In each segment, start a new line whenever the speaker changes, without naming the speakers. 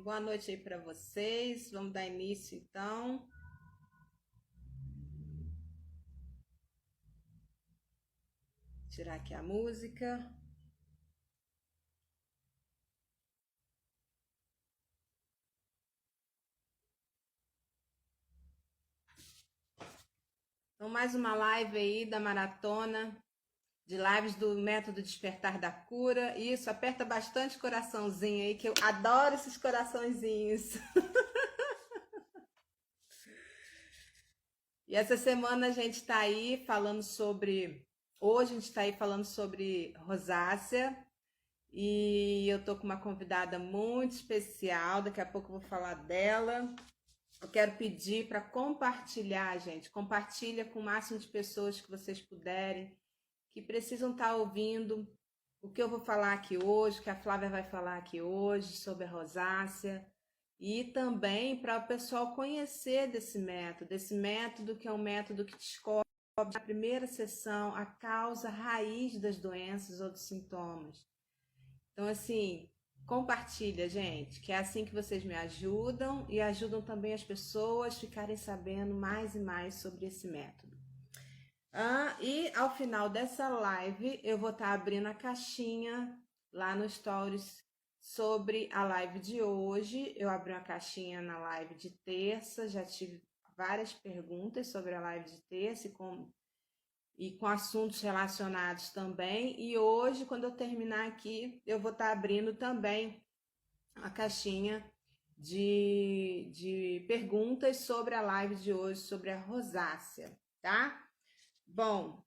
Boa noite aí para vocês. Vamos dar início então. Tirar aqui a música. Então, mais uma live aí da maratona de lives do Método Despertar da Cura. Isso, aperta bastante coraçãozinho aí, que eu adoro esses coraçõezinhos. E essa semana a gente está aí falando sobre. Hoje a gente está aí falando sobre rosácea. E eu tô com uma convidada muito especial. Daqui a pouco eu vou falar dela. Eu quero pedir para compartilhar, gente. Compartilha com o máximo de pessoas que vocês puderem, que precisam estar ouvindo o que eu vou falar aqui hoje, que a Flávia vai falar aqui hoje sobre a rosácea. E também para o pessoal conhecer desse método que é um método que descobre na primeira sessão a causa raiz das doenças ou dos sintomas. Então, assim, compartilha, gente, que é assim que vocês me ajudam e ajudam também as pessoas a ficarem sabendo mais e mais sobre esse método. E ao final dessa live, eu vou estar abrindo a caixinha lá no Stories sobre a live de hoje. Eu abri uma caixinha na live de terça, já tive várias perguntas sobre a live de terça e com assuntos relacionados também. E hoje, quando eu terminar aqui, eu vou estar abrindo também a caixinha de perguntas sobre a live de hoje, sobre a rosácea, tá? Bom,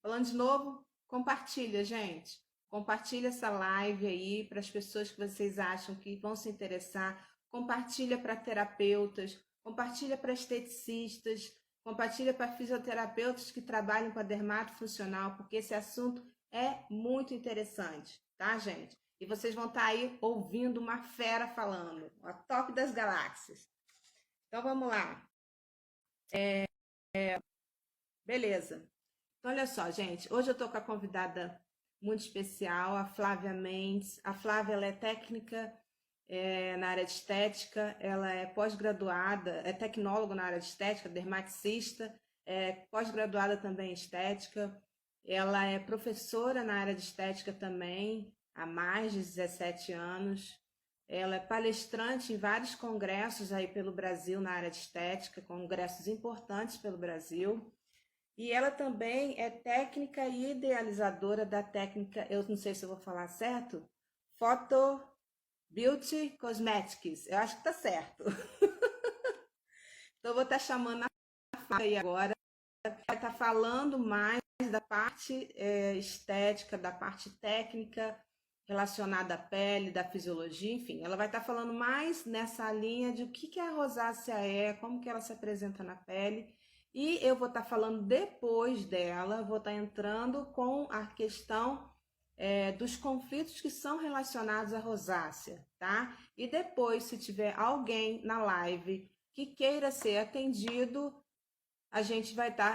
falando de novo, compartilha, gente. Compartilha essa live aí para as pessoas que vocês acham que vão se interessar. Compartilha para terapeutas, compartilha para esteticistas, compartilha para fisioterapeutas que trabalham com a dermatofuncional, porque esse assunto é muito interessante, tá, gente? E vocês vão estar aí ouvindo uma fera falando, a top das galáxias. Então vamos lá. Beleza. Então, olha só, gente. Hoje eu estou com a convidada muito especial, a Flávia Mendes. A Flávia, ela é técnica na área de estética, ela é pós-graduada, é tecnóloga na área de estética, dermaticista, pós-graduada também em estética. Ela é professora na área de estética também, há mais de 17 anos. Ela é palestrante em vários congressos aí pelo Brasil na área de estética, congressos importantes pelo Brasil. E ela também é técnica e idealizadora da técnica, eu não sei se eu vou falar certo, Photo Beauty Cosmetics. Eu acho que tá certo. Então eu vou estar chamando a Flávia aí agora, vai estar falando mais da parte estética, da parte técnica relacionada à pele, da fisiologia, enfim. Ela vai estar falando mais nessa linha de o que a rosácea é, como que ela se apresenta na pele. E eu vou estar falando depois dela, vou estar entrando com a questão dos conflitos que são relacionados à rosácea, tá? E depois, se tiver alguém na live que queira ser atendido,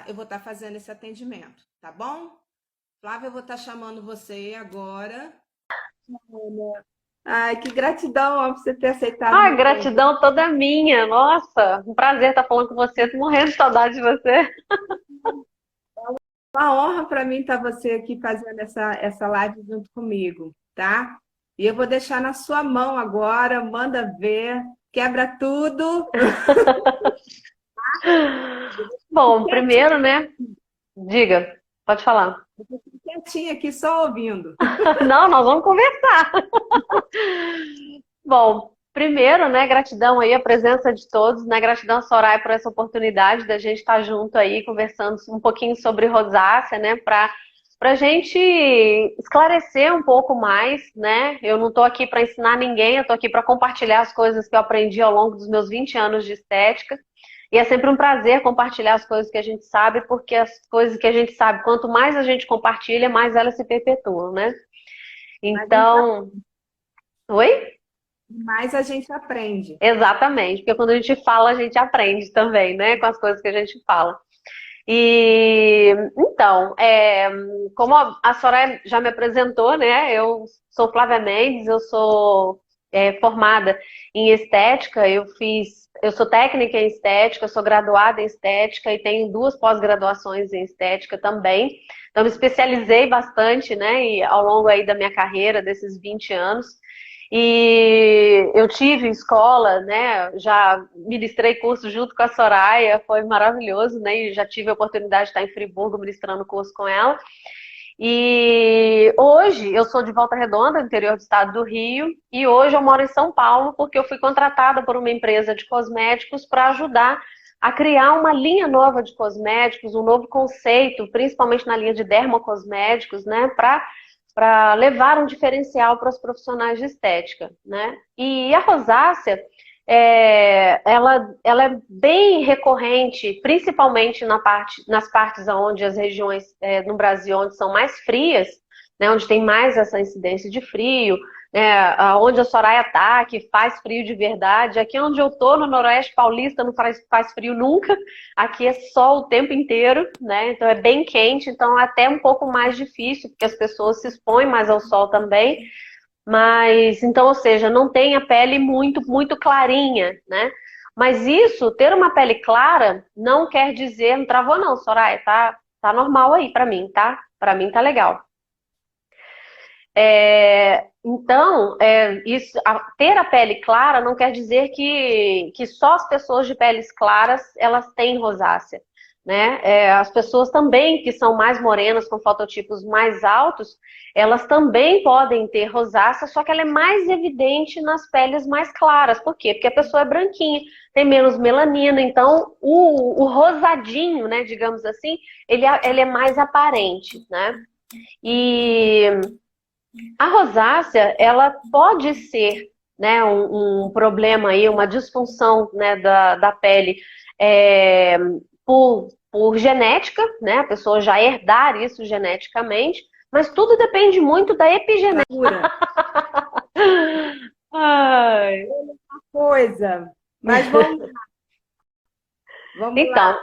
eu vou estar fazendo esse atendimento, tá bom? Flávia, eu vou estar chamando você agora. Ai, que gratidão ó, por você ter aceitado o
Ah,
meu convite.
gratidão toda minha. Nossa, um prazer estar falando com você. Tô morrendo de saudade de você.
Uma honra para mim estar você aqui fazendo essa live junto comigo, tá? E eu vou deixar na sua mão agora, manda ver, quebra tudo.
Bom,
Quietinha,
primeiro, né? Diga, pode falar.
quietinha aqui, só ouvindo.
Não, nós vamos conversar. Bom, primeiro, né? Gratidão aí, a presença de todos, né? Gratidão, Soraya, por essa oportunidade da gente estar junto aí, conversando um pouquinho sobre rosácea, né? Para gente esclarecer um pouco mais, né? Eu não estou aqui para ensinar ninguém, eu estou aqui para compartilhar as coisas que eu aprendi ao longo dos meus 20 anos de estética. E é sempre um prazer compartilhar as coisas que a gente sabe, porque as coisas que a gente sabe, quanto mais a gente compartilha, mais elas se perpetuam, né?
Mas a gente,
Então, oi?
mais a gente aprende.
Exatamente, porque quando a gente fala, a gente aprende também, né? Com as coisas que a gente fala. E então, como a Soraya já me apresentou, né? Eu sou Flávia Mendes, eu sou formada em estética, eu sou técnica em estética, eu sou graduada em estética e tenho 2 pós-graduações em estética também. Então, me especializei bastante, né? E ao longo aí da minha carreira, desses 20 anos. E eu tive escola, né? Já ministrei curso junto com a Soraya, foi maravilhoso, né? E já tive a oportunidade de estar em Friburgo ministrando curso com ela. E hoje eu sou de Volta Redonda, interior do estado do Rio, e hoje eu moro em São Paulo porque eu fui contratada por uma empresa de cosméticos para ajudar a criar uma linha nova de cosméticos, um novo conceito, principalmente na linha de dermocosméticos, né? Para levar um diferencial para os profissionais de estética, né? E a rosácea, ela é bem recorrente, principalmente nas partes onde as regiões no Brasil onde são mais frias, né, onde tem mais essa incidência de frio, onde a Soraya tá, que faz frio de verdade. Aqui onde eu tô, no Noroeste Paulista, não faz frio nunca. Aqui é sol o tempo inteiro, né? Então é bem quente, então é até um pouco mais difícil, porque as pessoas se expõem mais ao sol também. Mas, então, ou seja, não tem a pele muito, muito clarinha, né? Mas isso, ter uma pele clara, não quer dizer, não travou não, Soraya, tá normal aí pra mim, tá? Pra mim tá legal. Então, ter a pele clara não quer dizer que só as pessoas de peles claras, elas têm rosácea, né? As pessoas também que são mais morenas, com fototipos mais altos, elas também podem ter rosácea, só que ela é mais evidente nas peles mais claras. Por quê? Porque a pessoa é branquinha, tem menos melanina, então o rosadinho, né, digamos assim, ele é mais aparente, né? E a rosácea, ela pode ser, né, um problema aí, uma disfunção, né, da pele por genética, né, a pessoa já herdar isso geneticamente, mas tudo depende muito da epigenética. Ai.
Coisa. Mas vamos
Então,
lá.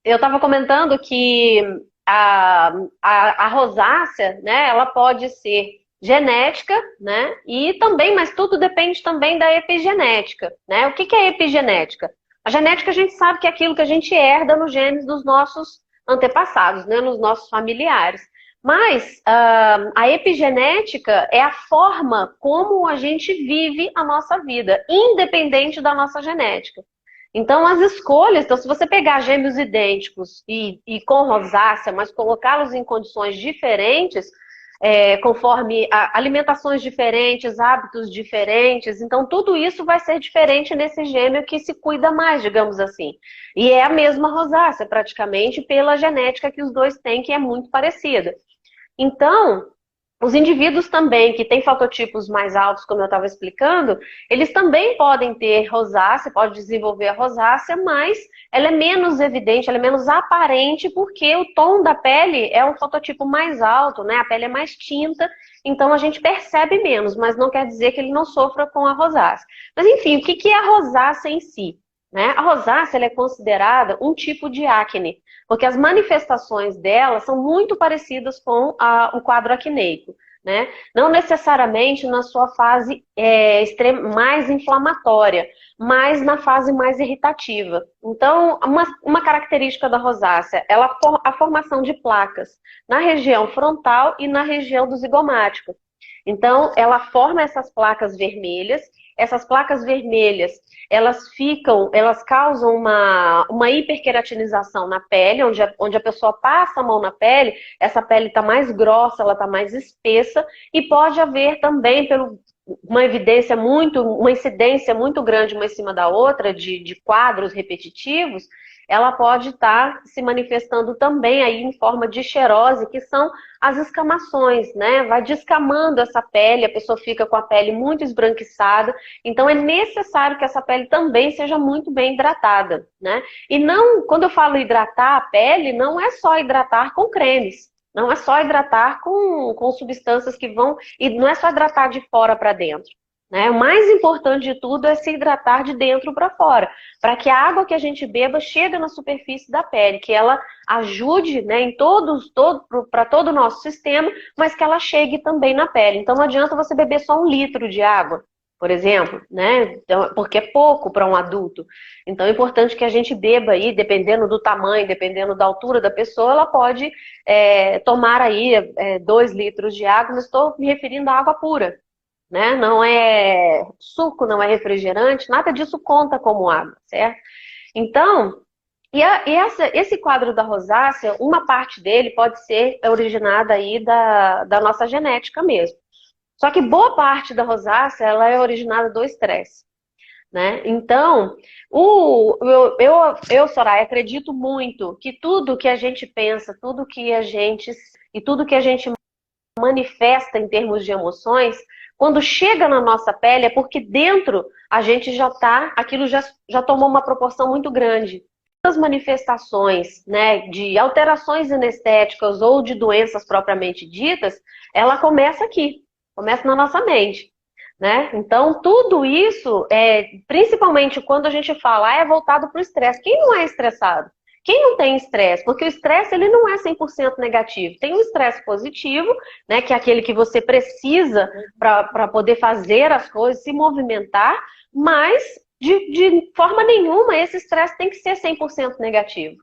eu estava comentando que a rosácea, né, ela pode ser genética, né, e também, mas tudo depende também da epigenética, né? O que é epigenética? A genética a gente sabe que é aquilo que a gente herda nos genes dos nossos antepassados, né, nos nossos familiares. Mas a epigenética é a forma como a gente vive a nossa vida, independente da nossa genética. Então, as escolhas, então, se você pegar gêmeos idênticos e com rosácea, mas colocá-los em condições diferentes, conforme alimentações diferentes, hábitos diferentes, então tudo isso vai ser diferente nesse gêmeo que se cuida mais, digamos assim. E é a mesma rosácea, praticamente, pela genética que os dois têm, que é muito parecida. Então, os indivíduos também que têm fototipos mais altos, como eu estava explicando, eles também podem ter rosácea, pode desenvolver a rosácea, mas ela é menos evidente, ela é menos aparente, porque o tom da pele é um fototipo mais alto, né? A pele é mais tinta, então a gente percebe menos, mas não quer dizer que ele não sofra com a rosácea. Mas enfim, o que é a rosácea em si? Né? A rosácea ela é considerada um tipo de acne, porque as manifestações dela são muito parecidas com o quadro acneico, né? Não necessariamente na sua fase mais inflamatória, mas na fase mais irritativa. Então, uma característica da rosácea é a formação de placas na região frontal e na região do zigomático. Então, ela forma essas placas vermelhas. Essas placas vermelhas, elas causam uma hiperqueratinização na pele, onde a pessoa passa a mão na pele, essa pele está mais grossa, ela está mais espessa, e pode haver também, uma incidência muito grande uma em cima da outra, de quadros repetitivos, ela pode estar se manifestando também aí em forma de xerose, que são as escamações, né? Vai descamando essa pele, a pessoa fica com a pele muito esbranquiçada, então é necessário que essa pele também seja muito bem hidratada, né? E não, quando eu falo hidratar a pele, não é só hidratar com cremes, não é só hidratar com substâncias que vão, e não é só hidratar de fora para dentro. né? O mais importante de tudo é se hidratar de dentro para fora, para que a água que a gente beba chegue na superfície da pele, que ela ajude, né, em para todo o nosso sistema, mas que ela chegue também na pele. Então não adianta você beber só 1 litro de água, por exemplo, né? Então, porque é pouco para um adulto. Então é importante que a gente beba aí, dependendo do tamanho, dependendo da altura da pessoa, ela pode tomar aí 2 litros de água, mas estou me referindo à água pura, né? Não é suco, não é refrigerante, nada disso conta como água, certo? Então, esse quadro da rosácea, uma parte dele pode ser originada aí da nossa genética mesmo. Só que boa parte da rosácea, ela é originada do estresse, né? Então, Soraya, acredito muito que tudo que a gente pensa, tudo que a gente manifesta em termos de emoções, quando chega na nossa pele é porque dentro a gente aquilo já tomou uma proporção muito grande. As manifestações, né, de alterações anestéticas ou de doenças propriamente ditas, ela começa aqui, começa na nossa mente, né? Então, tudo isso, principalmente quando a gente fala, é voltado para o estresse. Quem não é estressado? Quem não tem estresse? Porque o estresse, ele não é 100% negativo. Tem um estresse positivo, né, que é aquele que você precisa para poder fazer as coisas, se movimentar, mas de forma nenhuma esse estresse tem que ser 100% negativo,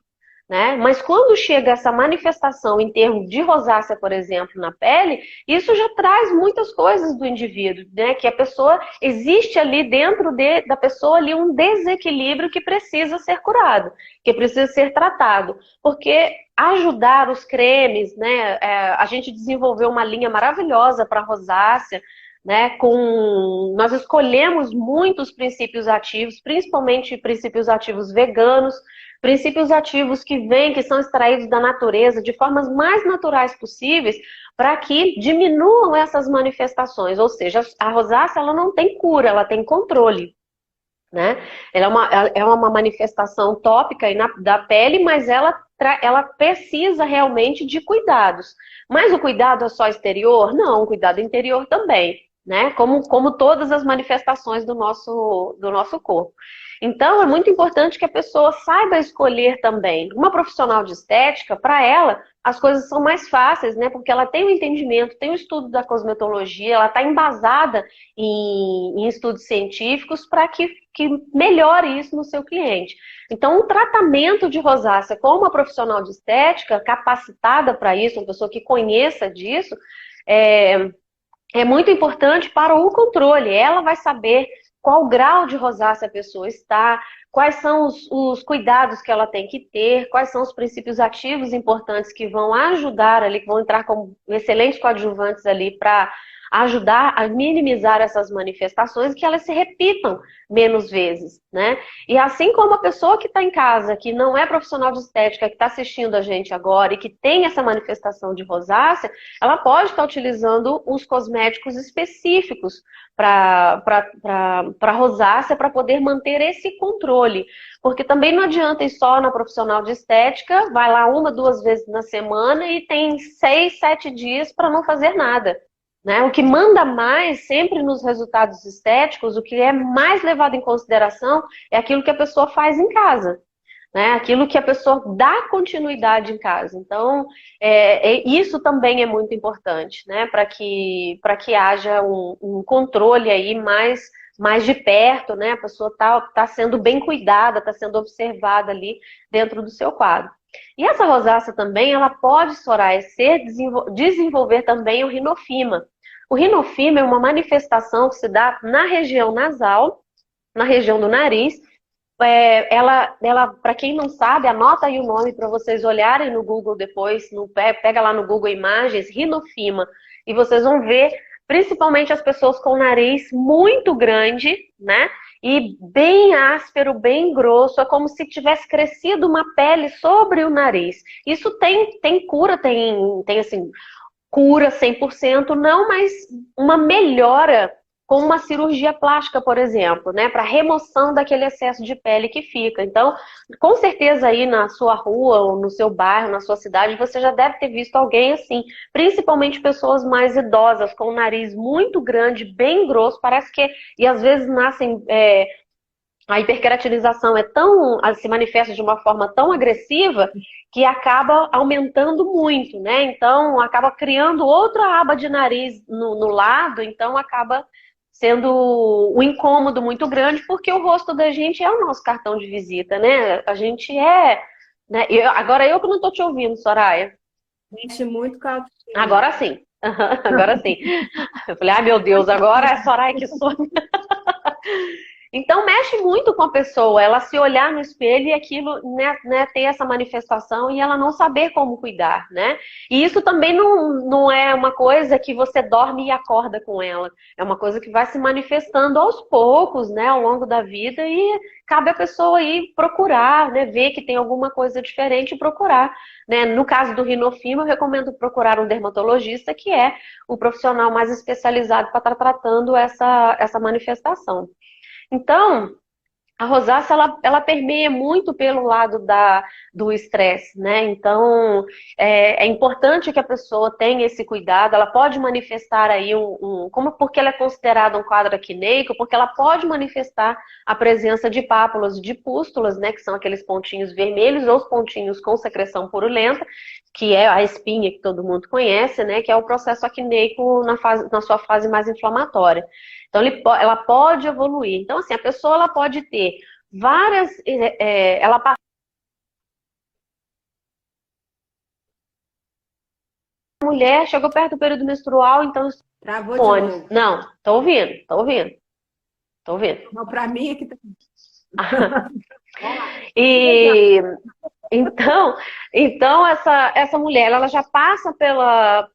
né? Mas quando chega essa manifestação em termos de rosácea, por exemplo, na pele, isso já traz muitas coisas do indivíduo, né? Que a pessoa, existe ali dentro da pessoa ali um desequilíbrio que precisa ser curado, que precisa ser tratado. Porque ajudar os cremes, né? A gente desenvolveu uma linha maravilhosa para rosácea, né? Nós escolhemos muitos princípios ativos, principalmente princípios ativos veganos, princípios ativos que são extraídos da natureza de formas mais naturais possíveis para que diminuam essas manifestações. Ou seja, a rosácea ela não tem cura, ela tem controle, né? Ela é uma manifestação tópica aí da pele, mas ela precisa realmente de cuidados. Mas o cuidado é só exterior? Não, o cuidado interior também, né? Como todas as manifestações do nosso corpo. Então, é muito importante que a pessoa saiba escolher também. Uma profissional de estética, para ela, as coisas são mais fáceis, né? Porque ela tem o entendimento, tem o estudo da cosmetologia, ela está embasada em estudos científicos para que melhore isso no seu cliente. Então, um tratamento de rosácea com uma profissional de estética capacitada para isso, uma pessoa que conheça disso, é muito importante para o controle. Ela vai saber qual grau de rosácea a pessoa está, quais são os cuidados que ela tem que ter, quais são os princípios ativos importantes que vão ajudar ali, que vão entrar como excelentes coadjuvantes ali para ajudar a minimizar essas manifestações e que elas se repitam menos vezes, né? E assim como a pessoa que está em casa, que não é profissional de estética, que está assistindo a gente agora e que tem essa manifestação de rosácea, ela pode estar utilizando os cosméticos específicos para rosácea para poder manter esse controle. Porque também não adianta ir só na profissional de estética, vai lá 1, 2 vezes na semana e tem 6, 7 dias para não fazer nada. Né? O que manda mais sempre nos resultados estéticos, o que é mais levado em consideração é aquilo que a pessoa faz em casa, né? Aquilo que a pessoa dá continuidade em casa. Então, isso também é muito importante, né? Para que haja um controle aí mais de perto, né? A pessoa tá sendo bem cuidada, está sendo observada ali dentro do seu quadro. E essa rosácea também, ela pode, Soraya, desenvolver também o rinofima. O rinofima é uma manifestação que se dá na região nasal, na região do nariz. Ela para quem não sabe, anota aí o nome para vocês olharem no Google depois, pega lá no Google Imagens, rinofima, e vocês vão ver, principalmente as pessoas com o nariz muito grande, né? E bem áspero, bem grosso, é como se tivesse crescido uma pele sobre o nariz. Isso tem cura, tem assim, cura 100%, não, mas uma melhora com uma cirurgia plástica, por exemplo, né, para remoção daquele excesso de pele que fica. Então, com certeza aí na sua rua, ou no seu bairro, na sua cidade, você já deve ter visto alguém assim, principalmente pessoas mais idosas, com o nariz muito grande, bem grosso, parece que, e às vezes nascem, a hiperqueratinização é tão, se manifesta de uma forma tão agressiva que acaba aumentando muito, né? Então, acaba criando outra aba de nariz no lado, então acaba sendo um incômodo muito grande, porque o rosto da gente é o nosso cartão de visita, né? A gente é, né? Agora eu que não tô te ouvindo, Soraya.
Mexe muito com a autoestima.
Agora sim. Agora sim. Eu falei, ai meu Deus, agora é a Soraya que sou. Então mexe muito com a pessoa, ela se olhar no espelho e aquilo, né, ter essa manifestação e ela não saber como cuidar, né? E isso também não é uma coisa que você dorme e acorda com ela. É uma coisa que vai se manifestando aos poucos, né, ao longo da vida e cabe a pessoa ir procurar, né, ver que tem alguma coisa diferente e procurar, né? No caso do rinofima, eu recomendo procurar um dermatologista que é o profissional mais especializado para estar tratando essa manifestação. Então, a rosácea, ela permeia muito pelo lado do estresse, né? Então, é importante que a pessoa tenha esse cuidado. Ela pode manifestar aí porque ela é considerada um quadro acneico, porque ela pode manifestar a presença de pápulas, de pústulas, né? Que são aqueles pontinhos vermelhos ou os pontinhos com secreção purulenta, que é a espinha que todo mundo conhece, né? Que é o processo acneico na sua fase mais inflamatória. Então, ela pode evoluir. Então, assim, a pessoa ela pode ter várias... ela passa... A mulher chegou perto do período menstrual, então...
Travou de novo.
Não, tô ouvindo, tô ouvindo. Tô ouvindo.
Não, para mim é que tá...
E... Então essa mulher, ela já passa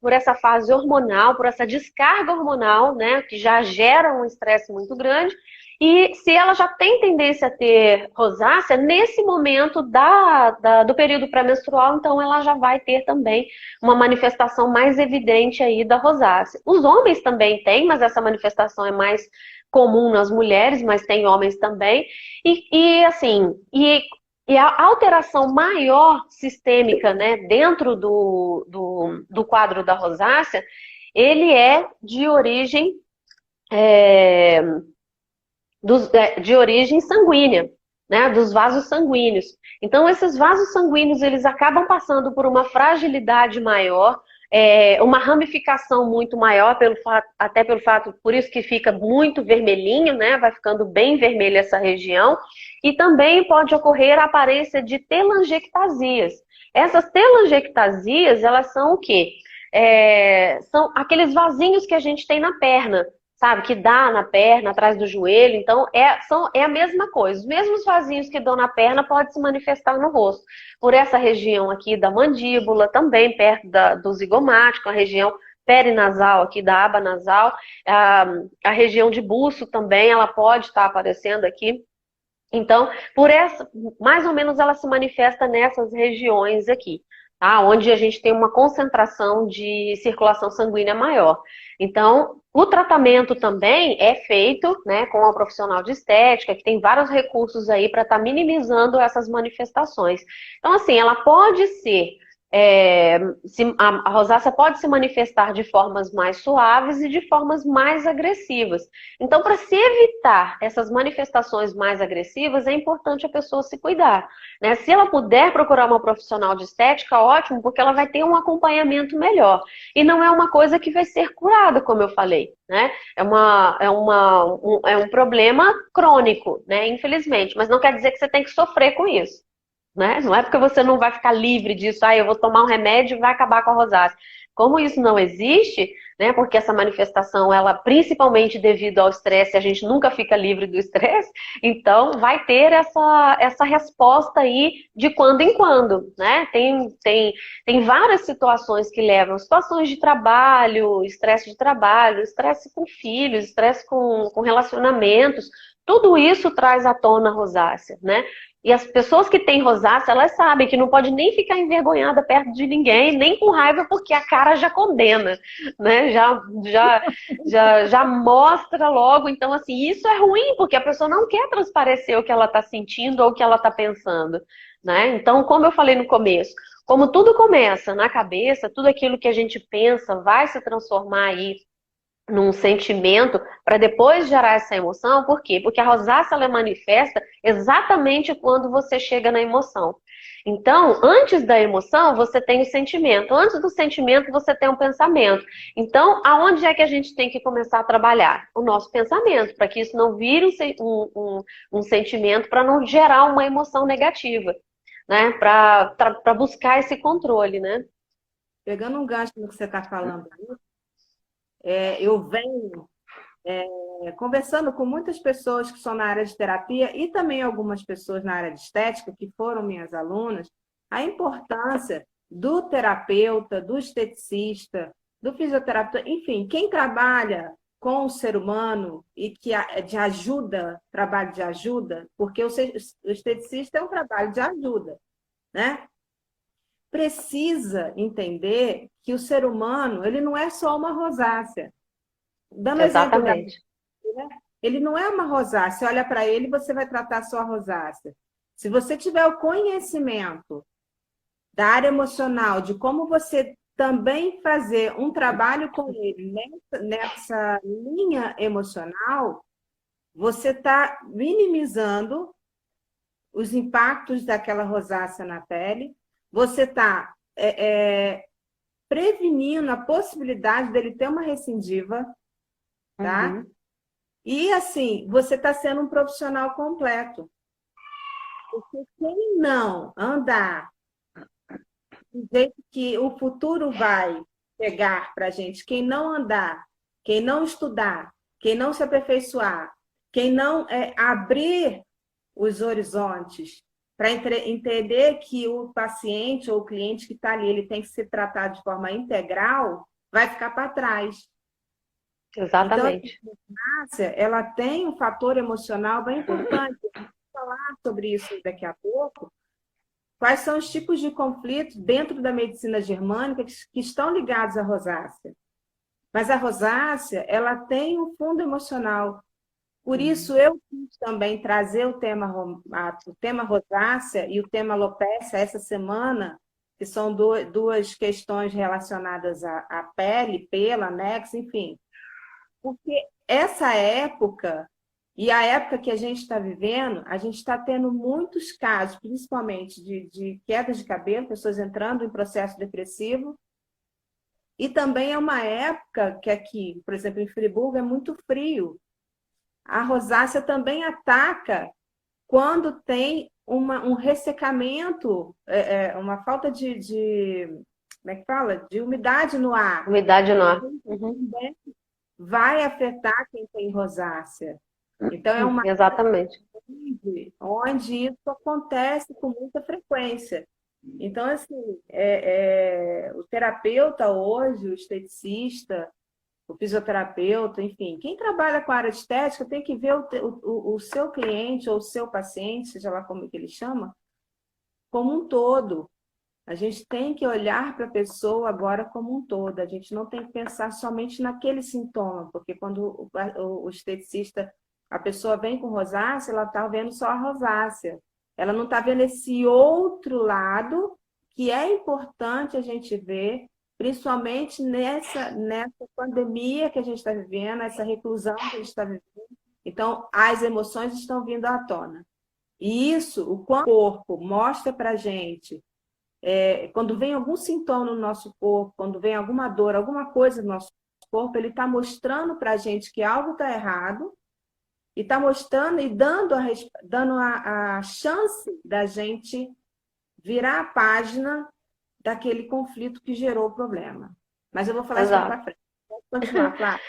por essa fase hormonal, por essa descarga hormonal, né, que já gera um estresse muito grande. E se ela já tem tendência a ter rosácea, nesse momento do período pré-menstrual, então ela já vai ter também uma manifestação mais evidente aí da rosácea. Os homens também têm, mas essa manifestação é mais comum nas mulheres, mas tem homens também. E a alteração maior sistêmica, né, dentro do quadro da rosácea, ele é de origem de origem sanguínea, né, dos vasos sanguíneos. Então, esses vasos sanguíneos, eles acabam passando por uma fragilidade maior, uma ramificação muito maior, até pelo fato, por isso que fica muito vermelhinho, né, vai ficando bem vermelha essa região, e também pode ocorrer a aparência de telangiectasias. Essas telangiectasias, elas são o quê? São aqueles vasinhos que a gente tem na perna, sabe, que dá na perna, atrás do joelho. Então, é a mesma coisa. Os mesmos vasinhos que dão na perna podem se manifestar no rosto. Por essa região aqui da mandíbula, também perto do zigomático, a região perinasal aqui da aba nasal, a região de buço também, ela pode estar aparecendo aqui. Então, mais ou menos ela se manifesta nessas regiões aqui, tá? Onde a gente tem uma concentração de circulação sanguínea maior. Então, o tratamento também é feito, né, com uma profissional de estética, que tem vários recursos aí para estar minimizando essas manifestações. Então, assim, ela pode ser... a rosácea pode se manifestar de formas mais suaves e de formas mais agressivas. Então, para se evitar essas manifestações mais agressivas, é importante a pessoa se cuidar, né? Se ela puder procurar uma profissional de estética, ótimo, porque ela vai ter um acompanhamento melhor. E não é uma coisa que vai ser curada, como eu falei, né? É um problema crônico, né? Infelizmente, mas não quer dizer que você tem que sofrer com isso. Né? Não é porque você não vai ficar livre disso, eu vou tomar um remédio e vai acabar com a rosácea. Como isso não existe, né? Porque essa manifestação, ela principalmente devido ao estresse, a gente nunca fica livre do estresse, então vai ter essa resposta aí de quando em quando, né? Tem várias situações que levam, situações de trabalho, estresse com filhos, estresse com relacionamentos. tudo isso traz à tona a rosácea, né? E as pessoas que têm rosácea, elas sabem que não pode nem ficar envergonhada perto de ninguém, nem com raiva, porque a cara já condena, né? Já mostra logo. Então, assim, isso é ruim, porque a pessoa não quer transparecer o que ela está sentindo ou o que ela está pensando, né? Então, como eu falei no começo, como tudo começa na cabeça, tudo aquilo que a gente pensa vai se transformar aí num sentimento para depois gerar essa emoção. Por quê? Porque a rosácea ela manifesta exatamente quando você chega na emoção. Então, antes da emoção, você tem o sentimento. Antes do sentimento, você tem um pensamento. Então, aonde é que a gente tem que começar a trabalhar? O nosso pensamento, para que isso não vire um sentimento, para não gerar uma emoção negativa, né? Para buscar esse controle, né?
Pegando um gancho no que você está falando, eu venho conversando com muitas pessoas que são na área de terapia e também algumas pessoas na área de estética, que foram minhas alunas, a importância do terapeuta, do esteticista, do fisioterapeuta, enfim, quem trabalha com o ser humano e que de ajuda, trabalho de ajuda, porque o esteticista é um trabalho de ajuda, né? Precisa entender que o ser humano, ele não é só uma rosácea. Dando exemplo da
Exatamente.
né? Ele não é uma rosácea. Você olha para ele, você vai tratar só a rosácea. Se você tiver o conhecimento da área emocional, de como você também fazer um trabalho com ele nessa linha emocional, você está minimizando os impactos daquela rosácea na pele, você está prevenindo a possibilidade dele ter uma recidiva, tá?
Uhum.
E, assim, você está sendo um profissional completo. Porque quem não andar do jeito que o futuro vai pegar para a gente, quem não andar, quem não estudar, quem não se aperfeiçoar, quem não abrir os horizontes para entender que o paciente ou o cliente que está ali, ele tem que ser tratado de forma integral, vai ficar para trás. Então,
Exatamente.
a farmácia, ela tem um fator emocional bem importante. Vamos falar sobre isso daqui a pouco. Quais são os tipos de conflitos dentro da medicina germânica que estão ligados à rosácea? Mas a rosácea, ela tem um fundo emocional. Por isso, eu quis também trazer o tema rosácea e o tema alopecia essa semana, que são duas questões relacionadas à pele, pelo, anexo, enfim. Porque essa época, e a época que a gente está vivendo, a gente está tendo muitos casos, principalmente de queda de cabelo, pessoas entrando em processo depressivo, e também é uma época que aqui, por exemplo, em Friburgo, é muito frio. A rosácea também ataca quando tem um ressecamento, uma falta como é que fala? De umidade no ar.
Umidade no ar. Uhum.
Vai afetar quem tem rosácea. Então, é uma
Exatamente.
onde isso acontece com muita frequência. Então, assim, o terapeuta hoje, o esteticista, o fisioterapeuta, enfim, quem trabalha com a área de estética tem que ver o seu cliente ou o seu paciente, seja lá como que ele chama, como um todo. A gente tem que olhar para a pessoa agora como um todo. A gente não tem que pensar somente naquele sintoma, porque quando o esteticista, a pessoa vem com rosácea, ela está vendo só a rosácea. Ela não está vendo esse outro lado que é importante a gente ver, principalmente nessa pandemia que a gente está vivendo, essa reclusão que a gente está vivendo. Então, as emoções estão vindo à tona. E isso, o corpo mostra para a gente, quando vem algum sintoma no nosso corpo, quando vem alguma dor, alguma coisa no nosso corpo, ele está mostrando para a gente que algo está errado e está mostrando e dando a chance da gente virar a página daquele conflito que gerou o problema. Mas eu vou falar isso para frente. Pode continuar, Flávia.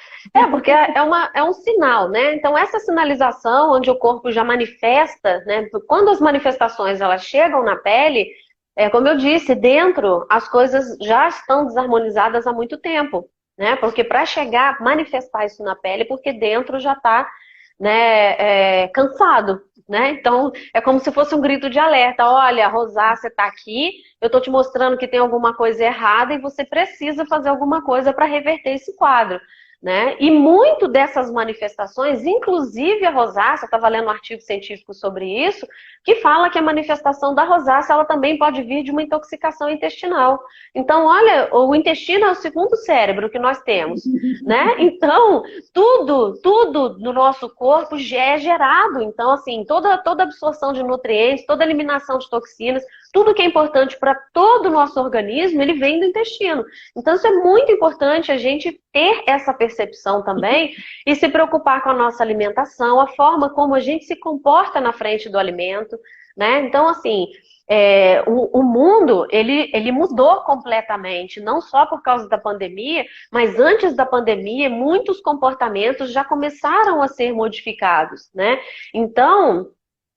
Porque é um sinal, né? Então, essa sinalização, onde o corpo já manifesta, né? Quando as manifestações elas chegam na pele, como eu disse, dentro as coisas já estão desarmonizadas há muito tempo, né? Porque para chegar, manifestar isso na pele, porque dentro já está né, cansado, né? Então, é como se fosse um grito de alerta. Olha, a rosácea está aqui, eu estou te mostrando que tem alguma coisa errada e você precisa fazer alguma coisa para reverter esse quadro. Né? E muito dessas manifestações, inclusive a rosácea, eu estava lendo um artigo científico sobre isso, que fala que a manifestação da rosácea ela também pode vir de uma intoxicação intestinal. Então, olha, o intestino é o segundo cérebro que nós temos, né? Então, tudo no nosso corpo já é gerado. Então, assim, toda absorção de nutrientes, toda eliminação de toxinas, tudo que é importante para todo o nosso organismo, ele vem do intestino. Então, isso é muito importante a gente ter essa percepção também e se preocupar com a nossa alimentação, a forma como a gente se comporta na frente do alimento, né? Então, assim, o mundo, ele mudou completamente, não só por causa da pandemia, mas antes da pandemia, muitos comportamentos já começaram a ser modificados, né? Então,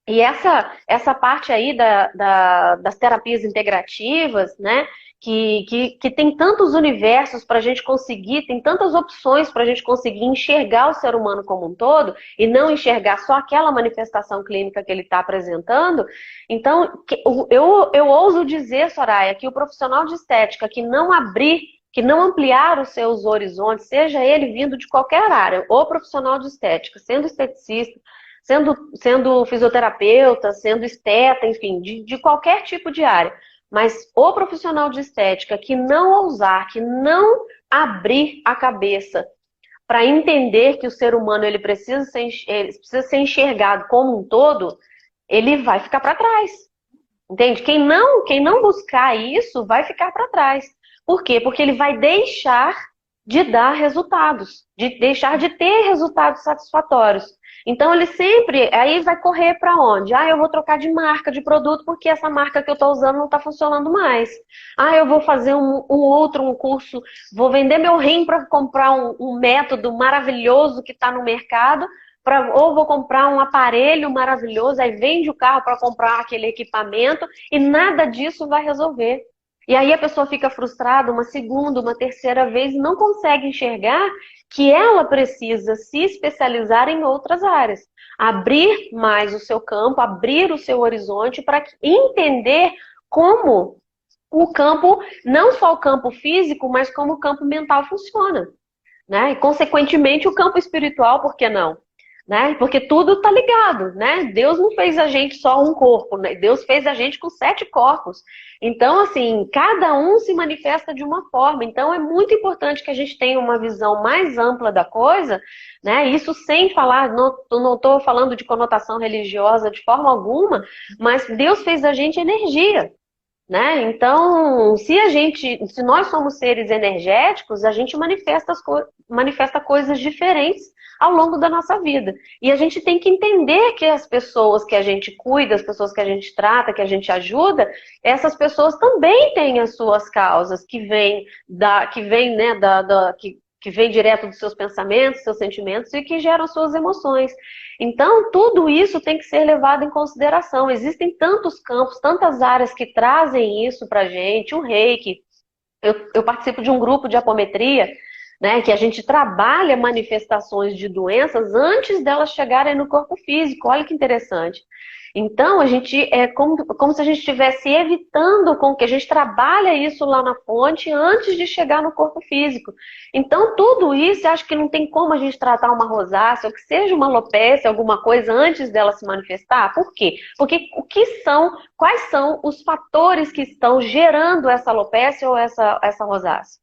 e essa parte aí das terapias integrativas, né? Que tem tantos universos para a gente conseguir, tem tantas opções para a gente conseguir enxergar o ser humano como um todo e não enxergar só aquela manifestação clínica que ele está apresentando. Então, eu ouso dizer, Soraya, que o profissional de estética que não abrir, que não ampliar os seus horizontes, seja ele vindo de qualquer área, ou profissional de estética, sendo esteticista, sendo fisioterapeuta, sendo esteta, enfim, de qualquer tipo de área. Mas o profissional de estética que não ousar, que não abrir a cabeça para entender que o ser humano ele precisa ser enxergado como um todo, ele vai ficar para trás. Entende? Quem não buscar isso vai ficar para trás. Por quê? Porque ele vai deixar de dar resultados, de deixar de ter resultados satisfatórios. Então ele sempre, aí vai correr para onde? Eu vou trocar de marca, de produto, porque essa marca que eu estou usando não está funcionando mais. Eu vou fazer um curso, vou vender meu rim para comprar um método maravilhoso que está no mercado, ou vou comprar um aparelho maravilhoso, aí vende o carro para comprar aquele equipamento e nada disso vai resolver. E aí a pessoa fica frustrada uma segunda, uma terceira vez e não consegue enxergar que ela precisa se especializar em outras áreas. Abrir mais o seu campo, abrir o seu horizonte para entender como o campo, não só o campo físico, mas como o campo mental funciona. Né? E, consequentemente, o campo espiritual, por que não? Né? Porque tudo está ligado, né? Deus não fez a gente só um corpo, né? Deus fez a gente com 7 corpos. Então, assim, cada um se manifesta de uma forma. Então, é muito importante que a gente tenha uma visão mais ampla da coisa, né? Isso sem falar, não estou falando de conotação religiosa de forma alguma, mas Deus fez a gente energia. Né? Então, se nós somos seres energéticos, a gente manifesta coisas diferentes ao longo da nossa vida. E a gente tem que entender que as pessoas que a gente cuida, as pessoas que a gente trata, que a gente ajuda, essas pessoas também têm as suas causas, que vêm que vem direto dos seus pensamentos, seus sentimentos e que geram suas emoções. Então, tudo isso tem que ser levado em consideração. Existem tantos campos, tantas áreas que trazem isso pra gente, o Reiki. Eu participo de um grupo de apometria, né, que a gente trabalha manifestações de doenças antes delas chegarem no corpo físico. Olha que interessante. Então, a gente é como se a gente estivesse evitando com que a gente trabalha isso lá na fonte antes de chegar no corpo físico. Então, tudo isso, eu acho que não tem como a gente tratar uma rosácea, ou que seja uma alopecia, alguma coisa, antes dela se manifestar. Por quê? Porque quais são os fatores que estão gerando essa alopecia ou essa rosácea?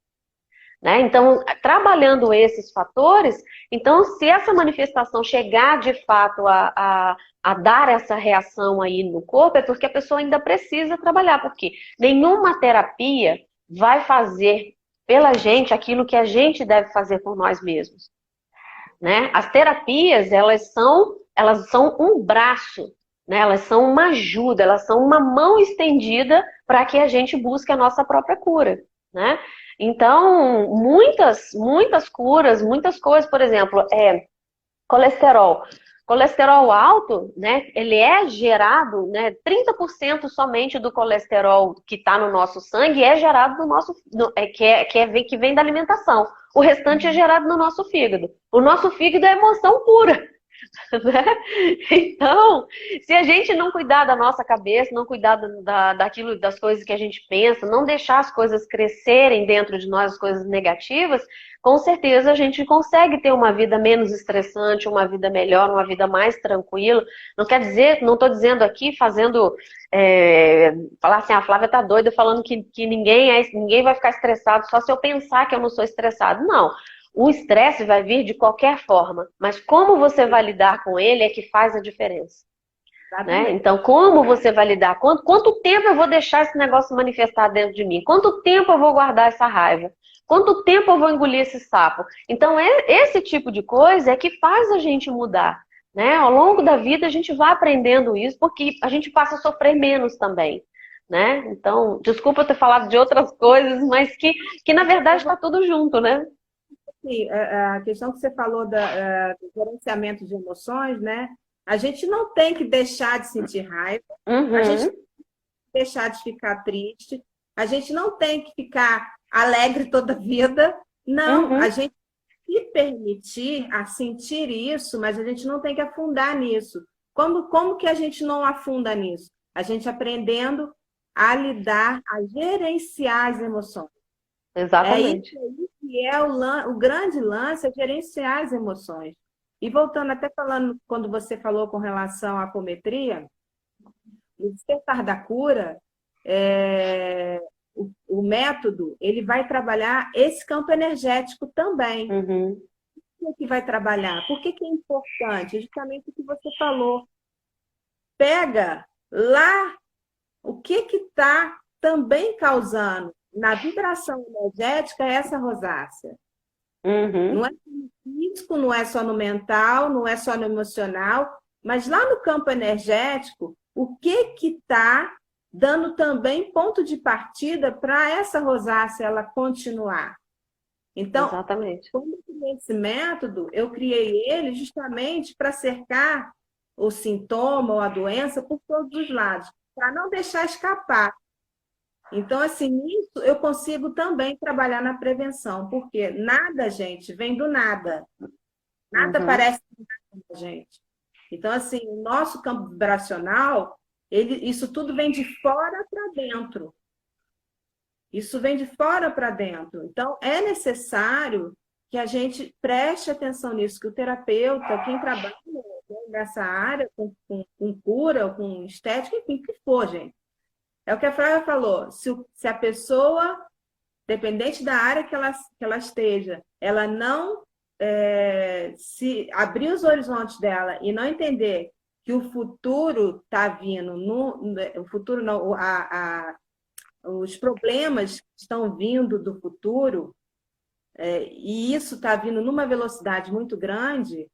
Né? Então, trabalhando esses fatores, então, se essa manifestação chegar de fato a dar essa reação aí no corpo, é porque a pessoa ainda precisa trabalhar, porque nenhuma terapia vai fazer pela gente aquilo que a gente deve fazer por nós mesmos. Né? As terapias, elas são um braço, né? Elas são uma ajuda, elas são uma mão estendida para que a gente busque a nossa própria cura, né? Então, muitas curas, muitas coisas, por exemplo, colesterol. Colesterol alto, né, ele é gerado, né, 30% somente do colesterol que está no nosso sangue é gerado que vem da alimentação. O restante é gerado no nosso fígado. O nosso fígado é emoção pura. né? Então, se a gente não cuidar da nossa cabeça, não cuidar daquilo, das coisas que a gente pensa, não deixar as coisas crescerem dentro de nós, as coisas negativas, com certeza a gente consegue ter uma vida menos estressante, uma vida melhor, uma vida mais tranquila. Não quer dizer, não estou dizendo aqui fazendo, falar assim, a Flávia tá doida falando que ninguém vai ficar estressado só se eu pensar que eu não sou estressado. Não. O estresse vai vir de qualquer forma, mas como você vai lidar com ele é que faz a diferença, né? Então, como você vai lidar? Quanto tempo eu vou deixar esse negócio manifestar dentro de mim? Quanto tempo eu vou guardar essa raiva? Quanto tempo eu vou engolir esse sapo? Então, esse tipo de coisa é que faz a gente mudar, né? Ao longo da vida, a gente vai aprendendo isso, porque a gente passa a sofrer menos também, né? Então, desculpa eu ter falado de outras coisas, mas que na verdade está tudo junto, né?
Sim, a questão que você falou do gerenciamento de emoções, né? A gente não tem que deixar de sentir raiva, a gente não tem que deixar de ficar triste, a gente não tem que ficar alegre toda a vida. Não, a gente se permitir a sentir isso, mas a gente não tem que afundar nisso. Como que a gente não afunda nisso? A gente aprendendo a lidar, a gerenciar as emoções.
Exatamente.
É isso que é o grande lance, é gerenciar as emoções. E voltando, até falando, quando você falou com relação à apometria, o despertar da cura, o método, ele vai trabalhar esse campo energético também. Por que vai trabalhar? Por que é importante? Justamente o que você falou. Pega lá o que está também causando na vibração energética essa rosácea. Não é só no físico, não é só no mental, não é só no emocional, mas lá no campo energético, o que está dando também ponto de partida para essa rosácea ela continuar. Então,
exatamente.
quando eu criei esse método, eu criei ele justamente para cercar o sintoma ou a doença por todos os lados, para não deixar escapar. Então, assim, nisso eu consigo também trabalhar na prevenção, porque nada, gente, vem do nada. Nada parece nada da gente. Então, assim, o nosso campo vibracional, isso tudo vem de fora para dentro. Isso vem de fora para dentro. Então, é necessário que a gente preste atenção nisso, que o terapeuta, quem trabalha nessa área, com cura, com estética, enfim, o que for, gente. É o que a Flávia falou, se a pessoa, dependente da área que ela esteja, ela não se abrir os horizontes dela e não entender que o futuro está vindo, o futuro não, os problemas estão vindo do futuro, e isso está vindo numa velocidade muito grande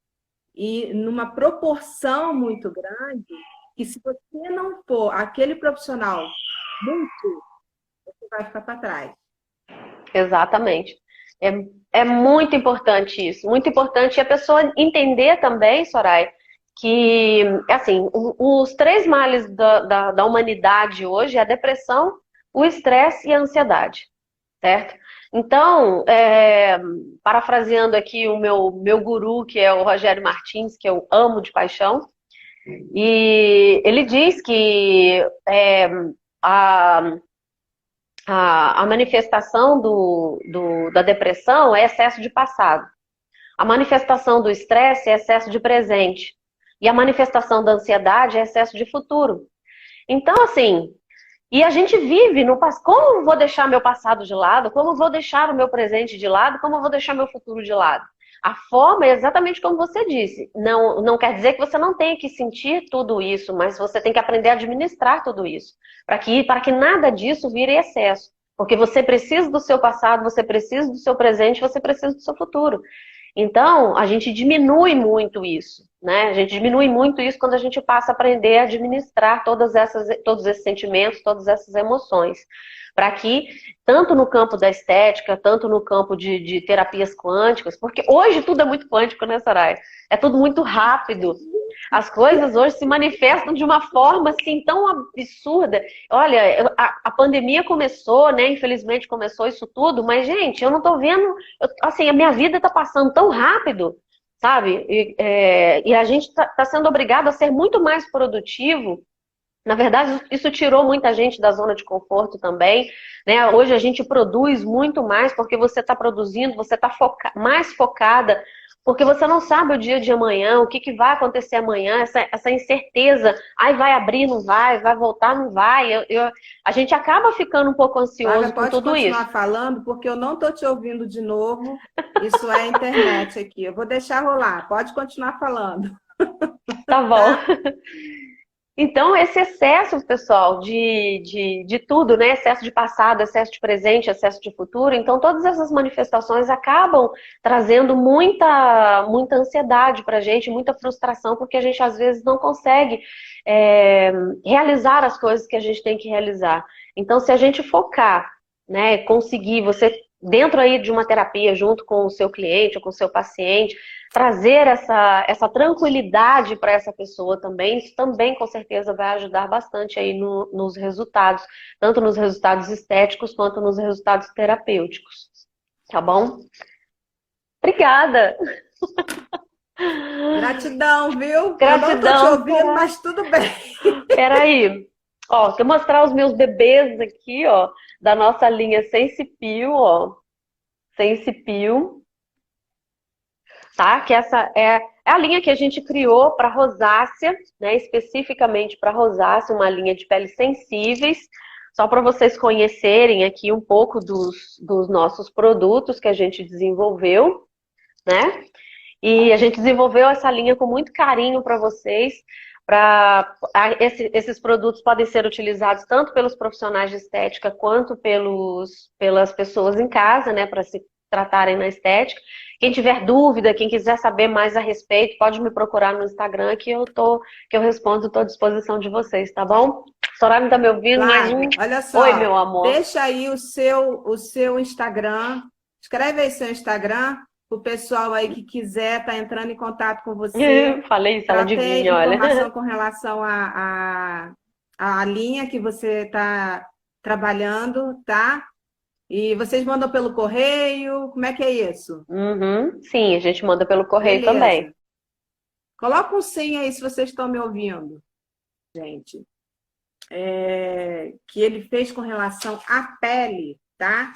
e numa proporção muito grande, que se você não for aquele profissional muito, você vai ficar para trás.
Exatamente. É muito importante isso, muito importante. E a pessoa entender também, Soraya, que, assim, os três males da humanidade hoje é a depressão, o estresse e a ansiedade, certo? Então, parafraseando aqui o meu guru, que é o Rogério Martins, que eu amo de paixão, e ele diz que a manifestação da depressão é excesso de passado. A manifestação do estresse é excesso de presente. E a manifestação da ansiedade é excesso de futuro. Então, assim, e a gente vive no passado. Como eu vou deixar meu passado de lado? Como eu vou deixar o meu presente de lado? Como eu vou deixar meu futuro de lado? A forma é exatamente como você disse. Não quer dizer que você não tenha que sentir tudo isso, mas você tem que aprender a administrar tudo isso. Para que nada disso vire excesso. Porque você precisa do seu passado, você precisa do seu presente, você precisa do seu futuro. Então, a gente diminui muito isso, né? A gente diminui muito isso quando a gente passa a aprender a administrar todos esses sentimentos, todas essas emoções. Para que, tanto no campo da estética, tanto no campo de terapias quânticas, porque hoje tudo é muito quântico, né, Soraya? É tudo muito rápido. As coisas hoje se manifestam de uma forma assim tão absurda. Olha, a pandemia começou, né? Infelizmente começou isso tudo, mas, gente, eu não tô vendo. Assim, a minha vida tá passando tão rápido, sabe? E a gente tá sendo obrigado a ser muito mais produtivo. Na verdade, isso tirou muita gente da zona de conforto também, né? Hoje a gente produz muito mais porque você está produzindo, você está mais focada, porque você não sabe o dia de amanhã, o que que vai acontecer amanhã, essa incerteza, ai, vai abrir, não vai voltar, não vai. A gente acaba ficando um pouco
Flávia,
ansioso com
pode
tudo isso.
continuar falando, porque eu não estou te ouvindo de novo. Isso é a internet aqui. Eu vou deixar rolar. Pode continuar falando,
Tá bom.
tá?
Então, esse excesso, pessoal, de tudo, né? Excesso de passado, excesso de presente, excesso de futuro. Então, todas essas manifestações acabam trazendo muita ansiedade pra gente, muita frustração, porque a gente às vezes não consegue é, realizar as coisas que a gente tem que realizar. Então, se a gente focar, né, conseguir, você dentro aí de uma terapia, junto com o seu cliente ou com o seu paciente, trazer essa tranquilidade para essa pessoa também, isso também com certeza vai ajudar bastante aí nos resultados, tanto nos resultados estéticos quanto nos resultados terapêuticos. Tá bom? Obrigada!
Gratidão, viu? Eu não estou te
Gratidão!
ouvindo, mas tudo bem.
Peraí! Ó, quero mostrar os meus bebês aqui, ó, da nossa linha Sensipil, ó. Sensipil. Tá? Que essa é a linha que a gente criou para rosácea, né? Especificamente para rosácea, uma linha de peles sensíveis, só para vocês conhecerem aqui um pouco dos nossos produtos que a gente desenvolveu, né? E a gente desenvolveu essa linha com muito carinho para vocês. Esses produtos podem ser utilizados tanto pelos profissionais de estética quanto pelas pessoas em casa, né? Para se tratarem na estética. Quem tiver dúvida, quem quiser saber mais a respeito, pode me procurar no Instagram que eu respondo, estou à disposição de vocês, tá bom? Soraya não tá me ouvindo, mais um.
Flávia, olha
Oi,
só.
meu amor.
Deixa aí o seu Instagram. Escreve aí seu Instagram para o pessoal aí que quiser estar entrando em contato com você
Falei isso, ela
para ter
adivinha, olha.
informação com relação à linha que você está trabalhando, tá? E vocês mandam pelo correio? Como é que é isso?
Uhum, sim, a gente manda pelo correio também.
Beleza. Coloca um sim aí se vocês estão me ouvindo, gente. Que ele fez com relação à pele, tá?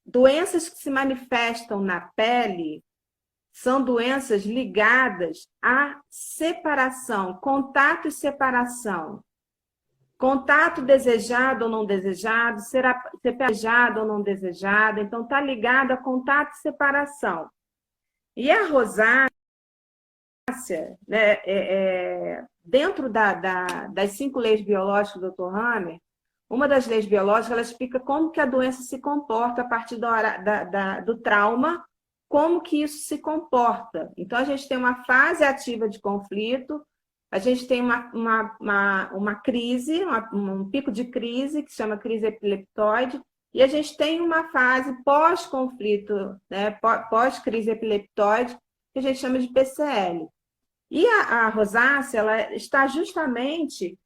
Doenças que se manifestam na pele são doenças ligadas à separação, contato e separação. Contato desejado ou não desejado, ser desejado ou não desejado, então está ligado a contato e separação. E a rosácea, né, dentro das 5 leis biológicas do Dr. Hammer, uma das leis biológicas, ela explica como que a doença se comporta a partir do trauma, como que isso se comporta. Então, a gente tem uma fase ativa de conflito, a gente tem uma crise, um pico de crise, que se chama crise epileptoide, e a gente tem uma fase pós-conflito, né, pós-crise epileptoide, que a gente chama de PCL. E a rosácea, ela está justamente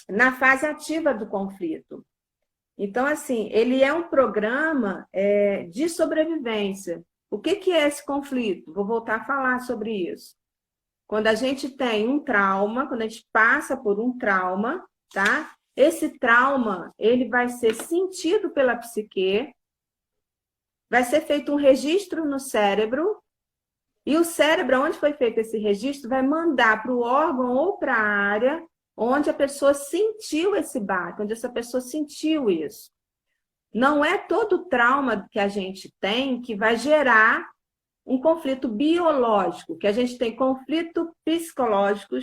na fase ativa do conflito. Então, assim, ele é um programa de sobrevivência. O que é esse conflito? Vou voltar a falar sobre isso. Quando a gente tem um trauma, quando a gente passa por um trauma, tá? Esse trauma, ele vai ser sentido pela psique, vai ser feito um registro no cérebro, e o cérebro, onde foi feito esse registro, vai mandar para o órgão ou para a área onde a pessoa sentiu esse baque, onde essa pessoa sentiu isso. Não é todo trauma que a gente tem que vai gerar um conflito biológico, que a gente tem conflito psicológico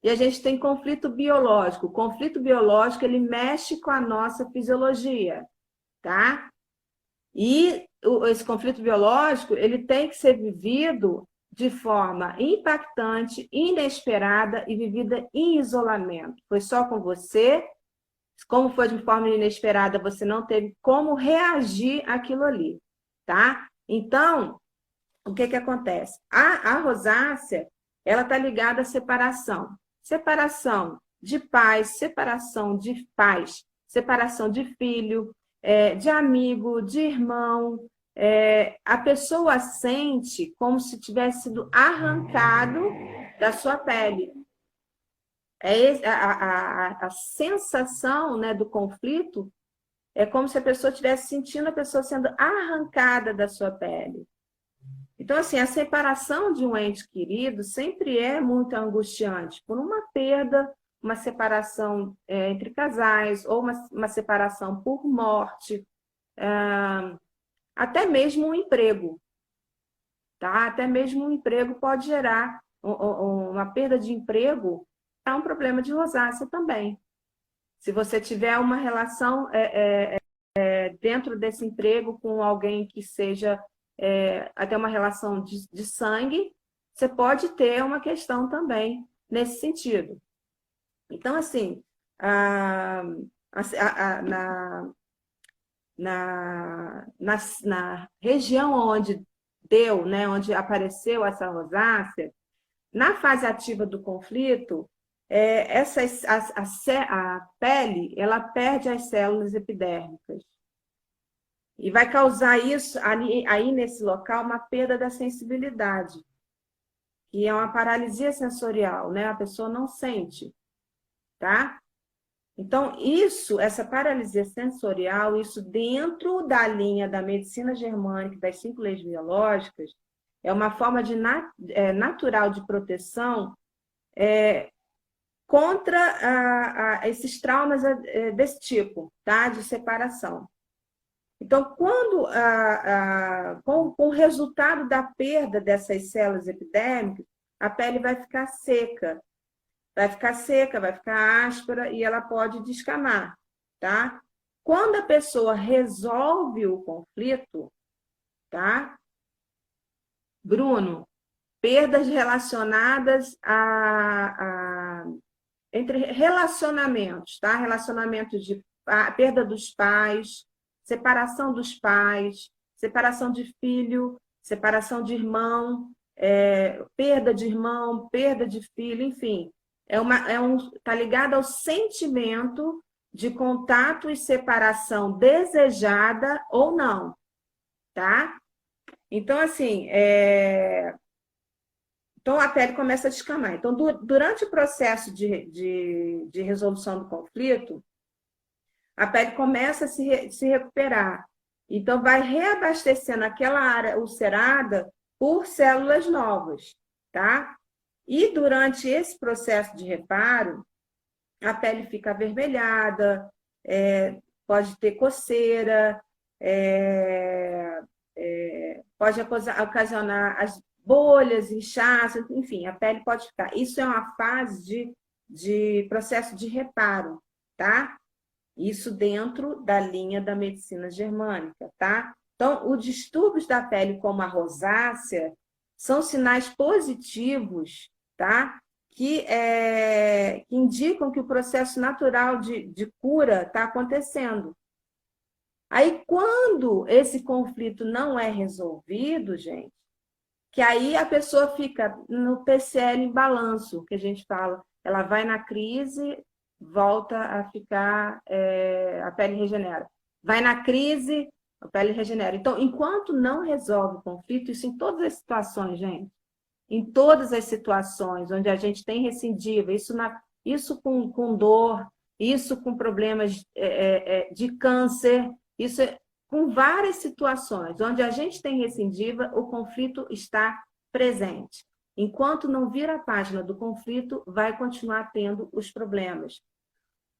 e a gente tem conflito biológico. O conflito biológico, ele mexe com a nossa fisiologia, tá? E esse conflito biológico, ele tem que ser vivido de forma impactante, inesperada e vivida em isolamento. Foi só com você, como foi de forma inesperada, você não teve como reagir àquilo ali, tá? Então, o que acontece? A rosácea, ela está ligada à separação. Separação de pais, separação de filho, de amigo, de irmão. A pessoa sente como se tivesse sido arrancado da sua pele. A sensação, né, do conflito é como se a pessoa estivesse sentindo a pessoa sendo arrancada da sua pele. Então, assim, a separação de um ente querido sempre é muito angustiante, por uma perda, uma separação entre casais, ou uma separação por morte, até mesmo um emprego, tá? Até mesmo um emprego pode gerar uma perda de emprego, é um problema de rosácea também. Se você tiver uma relação dentro desse emprego com alguém que seja até uma relação de sangue, você pode ter uma questão também nesse sentido. Então, assim, na região onde deu, né, onde apareceu essa rosácea, na fase ativa do conflito, a pele ela perde as células epidérmicas. E vai causar isso, aí nesse local, uma perda da sensibilidade, que é uma paralisia sensorial, né? A pessoa não sente, tá? Então, essa paralisia sensorial, isso dentro da linha da medicina germânica, das 5 leis biológicas, é uma forma natural de proteção contra esses traumas desse tipo, tá? De separação. Então, com o resultado da perda dessas células epidérmicas, a pele vai ficar seca, vai ficar áspera e ela pode descamar, tá? Quando a pessoa resolve o conflito, tá? Bruno, perdas relacionadas entre relacionamentos, tá? Relacionamentos de perda dos pais, separação dos pais, separação de filho, separação de irmão, perda de irmão, perda de filho, enfim. Tá ligado ao sentimento de contato e separação desejada ou não, tá? Então, assim, então a pele começa a descamar. Então, durante o processo de resolução do conflito, a pele começa a se recuperar. Então, vai reabastecendo aquela área ulcerada por células novas, tá? E durante esse processo de reparo, a pele fica avermelhada, pode ter coceira, pode ocasionar as bolhas, inchaços, enfim, a pele pode ficar. Isso é uma fase de processo de reparo, tá? Isso dentro da linha da medicina germânica, tá? Então, os distúrbios da pele, como a rosácea, são sinais positivos, tá? Que indicam que o processo natural de cura está acontecendo. Aí, quando esse conflito não é resolvido, gente, que aí a pessoa fica no PCL em balanço, que a gente fala, ela vai na crise, volta a ficar, a pele regenera. Vai na crise, a pele regenera. Então, enquanto não resolve o conflito, isso em todas as situações, gente, em todas as situações onde a gente tem recidiva, isso com dor, isso com problemas de câncer, isso com várias situações onde a gente tem recidiva, o conflito está presente. Enquanto não vira a página do conflito, vai continuar tendo os problemas.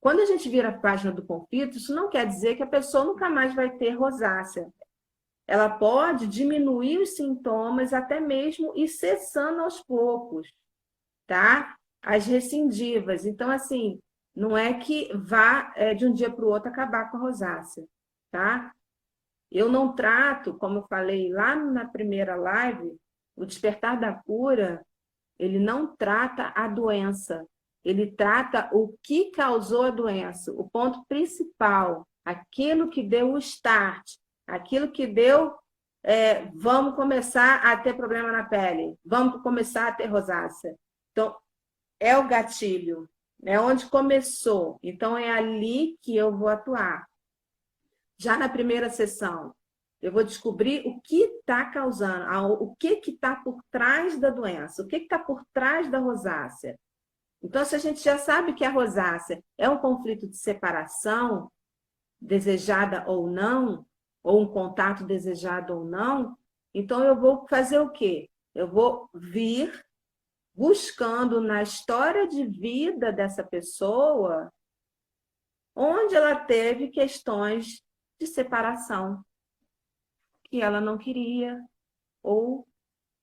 Quando a gente vira a página do conflito, isso não quer dizer que a pessoa nunca mais vai ter rosácea. Ela pode diminuir os sintomas, até mesmo ir cessando aos poucos, tá? As recidivas. Então, assim, não é que vá de um dia para o outro acabar com a rosácea, tá? Eu não trato, como eu falei lá na primeira live, o despertar da cura, ele não trata a doença, ele trata o que causou a doença, o ponto principal, aquilo que deu o start, aquilo que deu, vamos começar a ter problema na pele, vamos começar a ter rosácea. Então, é o gatilho, é onde começou, então é ali que eu vou atuar. já na primeira sessão, eu vou descobrir o que está causando, o que está por trás da doença, o que está por trás da rosácea. Então, se a gente já sabe que a rosácea é um conflito de separação, desejada ou não, ou um contato desejado ou não, então eu vou fazer o quê? Eu vou vir buscando na história de vida dessa pessoa onde ela teve questões de separação que ela não queria, ou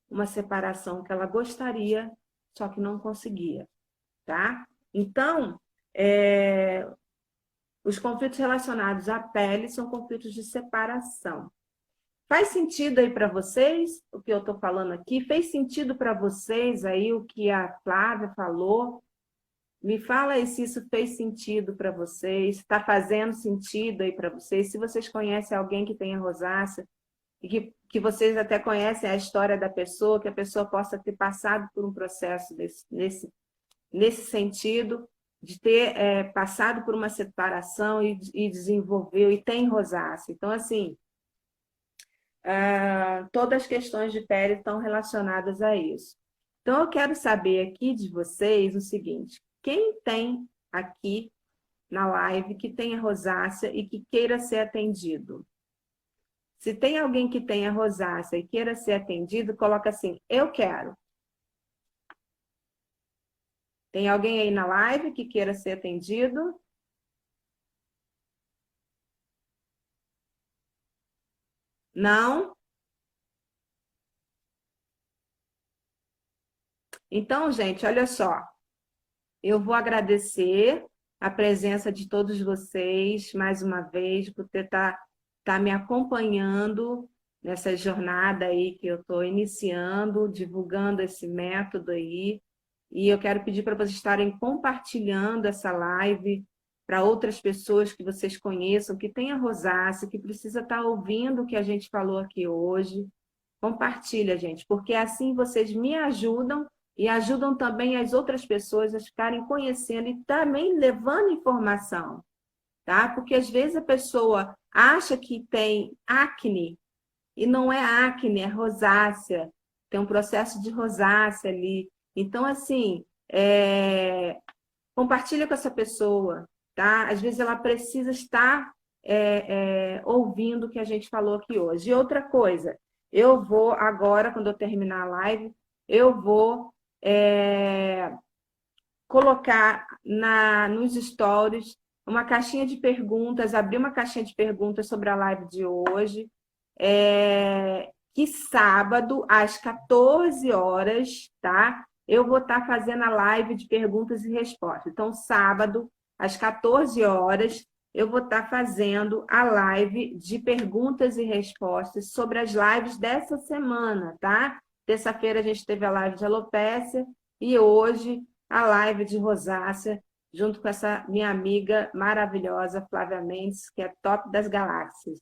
uma separação que ela gostaria, só que não conseguia, tá? Então, os conflitos relacionados à pele são conflitos de separação. Faz sentido aí para vocês o que eu estou falando aqui? Fez sentido para vocês aí o que a Flávia falou? Me fala aí se isso fez sentido para vocês, está fazendo sentido aí para vocês. Se vocês conhecem alguém que tenha rosácea, e que vocês até conhecem a história da pessoa, que a pessoa possa ter passado por um processo nesse sentido, de ter passado por uma separação e desenvolveu, e tem rosácea. Então, assim, todas as questões de pele estão relacionadas a isso. Então, eu quero saber aqui de vocês o seguinte: quem tem aqui na live que tenha rosácea e que queira ser atendido? Se tem alguém que tenha rosácea e queira ser atendido, coloca assim, eu quero. Tem alguém aí na live que queira ser atendido? Não? Então, gente, olha só. Eu vou agradecer a presença de todos vocês, mais uma vez, por tá me acompanhando nessa jornada aí que eu estou iniciando, divulgando esse método aí. E eu quero pedir para vocês estarem compartilhando essa live para outras pessoas que vocês conheçam, que tenha rosácea, que precisa estar ouvindo o que a gente falou aqui hoje. Compartilha, gente, porque assim vocês me ajudam e ajudam também as outras pessoas a ficarem conhecendo e também levando informação, tá? Porque às vezes a pessoa acha que tem acne e não é acne, é rosácea. Tem um processo de rosácea ali. Então, assim, compartilha com essa pessoa, tá? Às vezes ela precisa estar ouvindo o que a gente falou aqui hoje. E outra coisa, eu vou agora, quando eu terminar a live, eu vou colocar nos stories uma caixinha de perguntas, abrir uma caixinha de perguntas sobre a live de hoje, que sábado, às 14 horas, tá? Eu vou estar fazendo a live de perguntas e respostas. Então, sábado, às 14 horas, eu vou estar fazendo a live de perguntas e respostas sobre as lives dessa semana, tá? Terça-feira a gente teve a live de alopécia e hoje a live de rosácea, junto com essa minha amiga maravilhosa, Flávia Mendes, que é top das galáxias.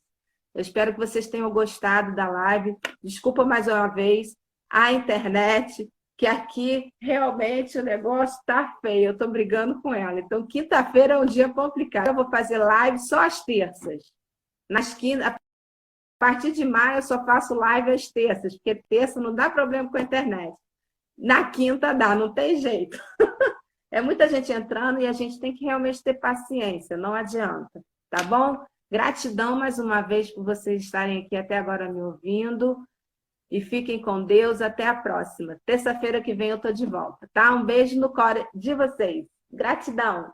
Eu espero que vocês tenham gostado da live. Desculpa mais uma vez a internet, que aqui realmente o negócio está feio. Eu estou brigando com ela. Então, quinta-feira é um dia complicado. Eu vou fazer live só às terças. A partir de maio eu só faço live às terças, porque terça não dá problema com a internet. Na quinta dá, não tem jeito. É muita gente entrando e a gente tem que realmente ter paciência, não adianta, tá bom? Gratidão mais uma vez por vocês estarem aqui até agora me ouvindo. E fiquem com Deus. Até a próxima. Terça-feira que vem eu tô de volta, tá? Um beijo no core de vocês. Gratidão.